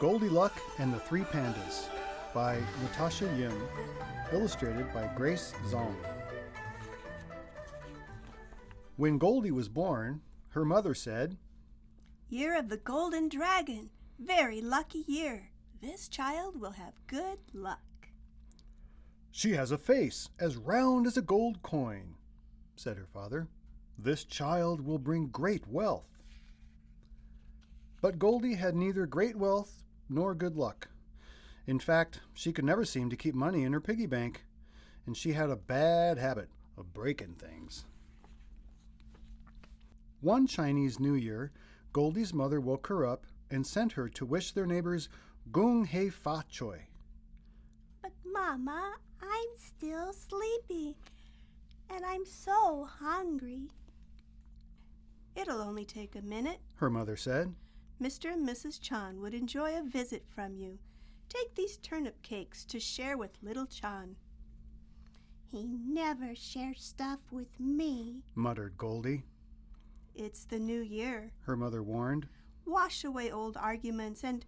Goldilocks and the Three Pandas by Natasha, illustrated by Grace Zong. When Goldy was born, her mother said, "Year of the Golden Dragon, very lucky year. This child will have good luck." "She has a face as round as a gold coin," said her father. "This child will bring great wealth." But Goldy had neither great wealth nor good luck. In fact, she could never seem to keep money in her piggy bank, and she had a bad habit of breaking things. One Chinese New Year, Goldy's mother woke her up and sent her to wish their neighbors Gung Hei Fa Choi. "But Mama, I'm still sleepy, and I'm so hungry." "It'll only take a minute," her mother said. "Mr. and Mrs. Chan would enjoy a visit from you. Take these turnip cakes to share with little Chan." "He never shares stuff with me," muttered Goldy. "It's the new year," her mother warned. "Wash away old arguments and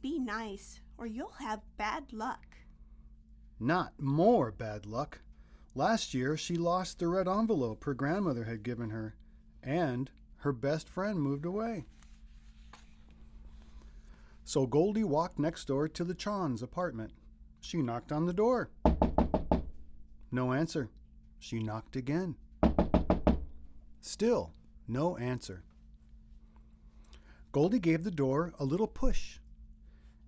be nice, or you'll have bad luck." Not more bad luck. Last year she lost the red envelope her grandmother had given her, and her best friend moved away. So Goldy walked next door to the Chan's apartment. She knocked on the door. No answer. She knocked again. Still no answer. Goldy gave the door a little push.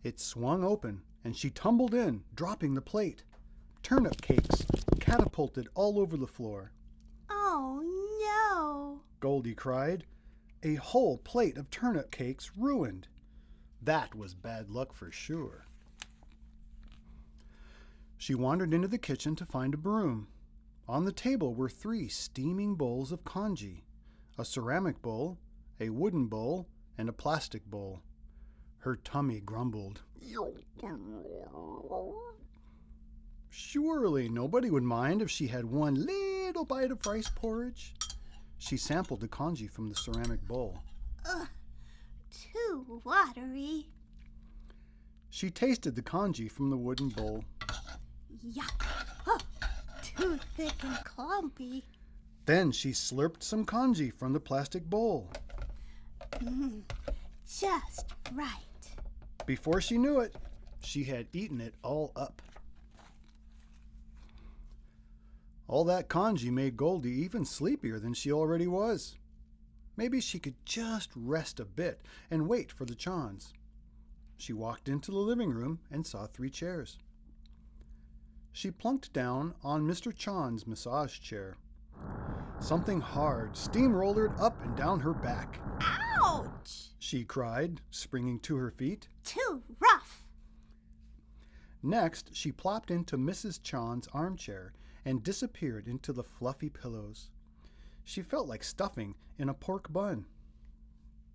It swung open, and she tumbled in, dropping the plate. Turnip cakes catapulted all over the floor. "Oh, no!" Goldy cried. A whole plate of turnip cakes ruined. That was bad luck for sure. She wandered into the kitchen to find a broom. On the table were 3 steaming bowls of congee, a ceramic bowl, a wooden bowl, and a plastic bowl. Her tummy grumbled. Surely nobody would mind if she had one little bite of rice porridge. She sampled the congee from the ceramic bowl. "Ugh, too watery." She tasted the congee from the wooden bowl. "Yuck! Oh, too thick and clumpy." Then she slurped some congee from the plastic bowl. Just right." Before she knew it, she had eaten it all up. All that congee made Goldy even sleepier than she already was. Maybe she could just rest a bit and wait for the Chans. She walked into the living room and saw 3 chairs. She plunked down on Mr. Chan's massage chair. Something hard steamrollered up and down her back. "Ouch!" she cried, springing to her feet. "Too rough." Next, she plopped into Mrs. Chan's armchair and disappeared into the fluffy pillows. She felt like stuffing in a pork bun.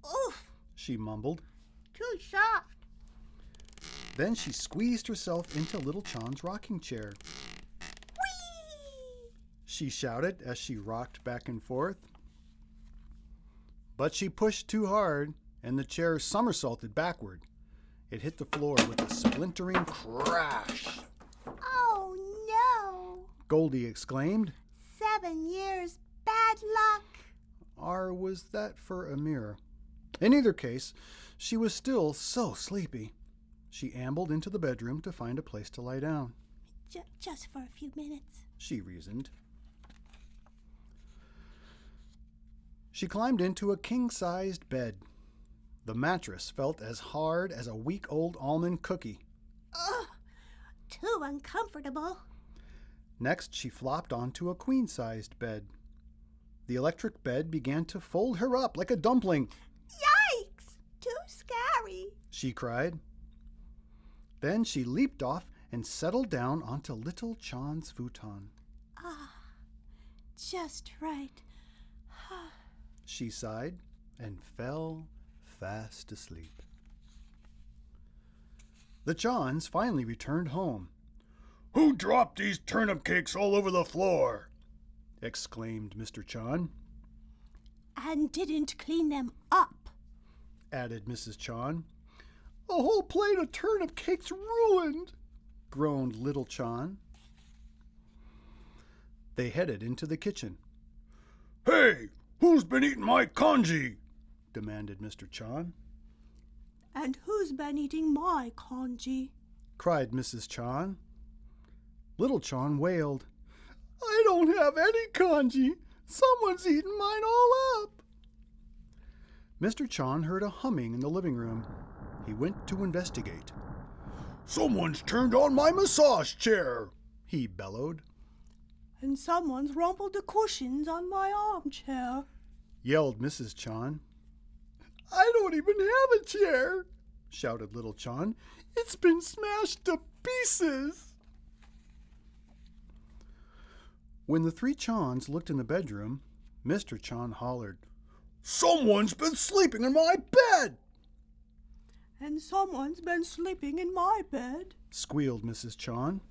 "Oof!" she mumbled. "Too soft." Then she squeezed herself into little Chan's rocking chair. "Whee!" she shouted as she rocked back and forth. But she pushed too hard, and the chair somersaulted backward. It hit the floor with a splintering crash. "Oh, no!" Goldy exclaimed. 7 years bad luck. Or was that for a mirror? In either case, she was still so sleepy. She ambled into the bedroom to find a place to lie down. Just for a few minutes," she reasoned. She climbed into a king-sized bed. The mattress felt as hard as a week-old almond cookie. "Ugh, too uncomfortable." Next, she flopped onto a queen-sized bed. The electric bed began to fold her up like a dumpling. "Yikes! Too scary," she cried. Then she leaped off and settled down onto little Chan's futon. "Just right." She sighed and fell fast asleep. The Chans finally returned home. "Who dropped these turnip cakes all over the floor?" exclaimed Mr. Chan. "And didn't clean them up," added Mrs. Chan. A whole plate of turnip cakes ruined, groaned Little Chan. They headed into the kitchen. Hey, who's been eating my congee? Demanded Mr. Chan. And who's been eating my congee? Cried Mrs. Chan. Little Chan wailed. I don't have any congee. Someone's eaten mine all up. Mr. Chan heard a humming in the living room. He went to investigate. Someone's turned on my massage chair, he bellowed. And someone's rumpled the cushions on my armchair, yelled Mrs. Chan. I don't even have a chair, shouted Little Chan. It's been smashed to pieces. When the three Chans looked in the bedroom, Mr. Chan hollered, Someone's been sleeping in my bed! And someone's been sleeping in my bed, squealed Mrs. Chan.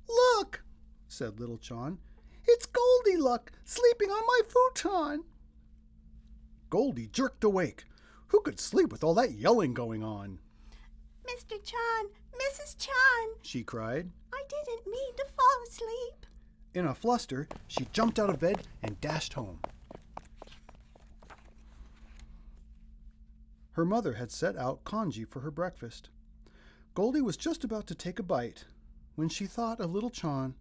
Look, said Little Chan. It's Goldy sleeping on my futon. Goldy jerked awake. Who could sleep with all that yelling going on? Mr. Chan, Mrs. Chan, she cried. I didn't mean to fall asleep. In a fluster, she jumped out of bed and dashed home. Her mother had set out congee for her breakfast. Goldy was just about to take a bite when she thought of Little Chan,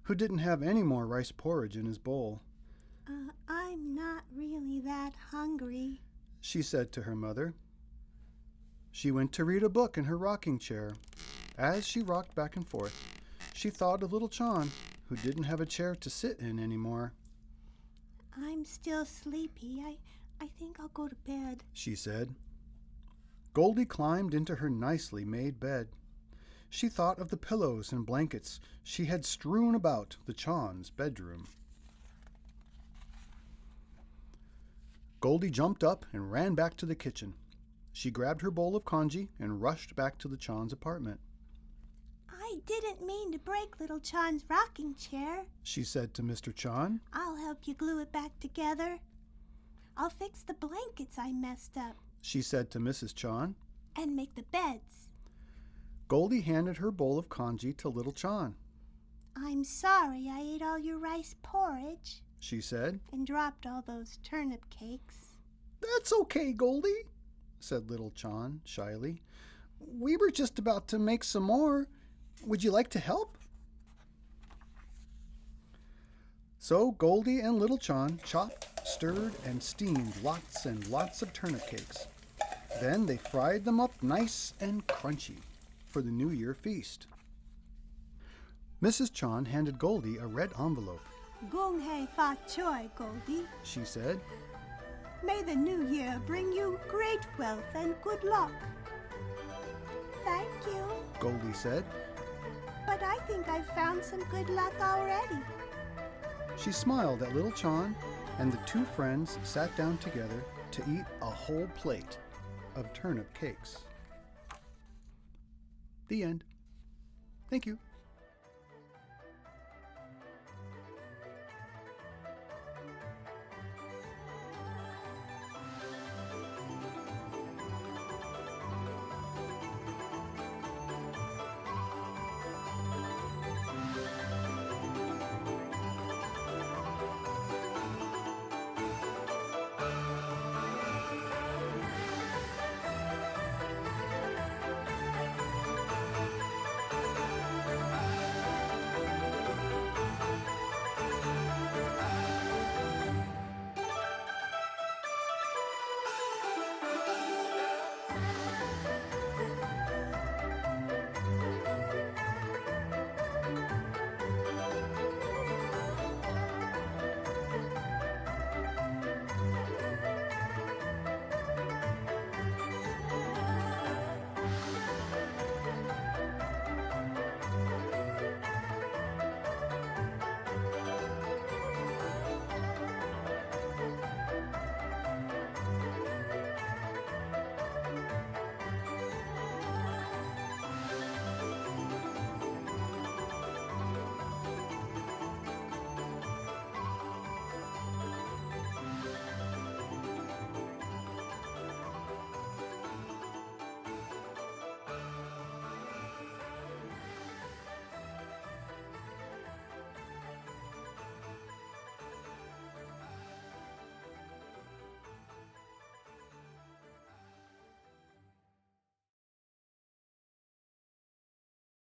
who didn't have any more rice porridge in his bowl. I'm not really that hungry, she said to her mother. She went to read a book in her rocking chair. As she rocked back and forth, she thought of Little Chan, who didn't have a chair to sit in anymore. I'm still sleepy. I think I'll go to bed, she said. Goldy climbed into her nicely made bed. She thought of the pillows and blankets she had strewn about the Chan's bedroom. Goldy jumped up and ran back to the kitchen. She grabbed her bowl of congee and rushed back to the Chan's apartment. I didn't mean to break Little Chan's rocking chair, she said to Mr. Chan. I'll help you glue it back together. I'll fix the blankets I messed up, she said to Mrs. Chan. And make the beds. Goldy handed her bowl of congee to Little Chan. I'm sorry I ate all your rice porridge, she said. And dropped all those turnip cakes. That's okay, Goldy, said Little Chan shyly. We were just about to make some more. Would you like to help? So Goldy and Little Chan chopped, stirred, and steamed lots and lots of turnip cakes. Then they fried them up nice and crunchy for the New Year feast. Mrs. Chan handed Goldy a red envelope. Gong hei fa choi, Goldy, she said. May the new year bring you great wealth and good luck. Thank you, Goldy said. But I think I've found some good luck already. She smiled at Little Chan, and the two friends sat down together to eat a whole plate of turnip cakes. The end. Thank you.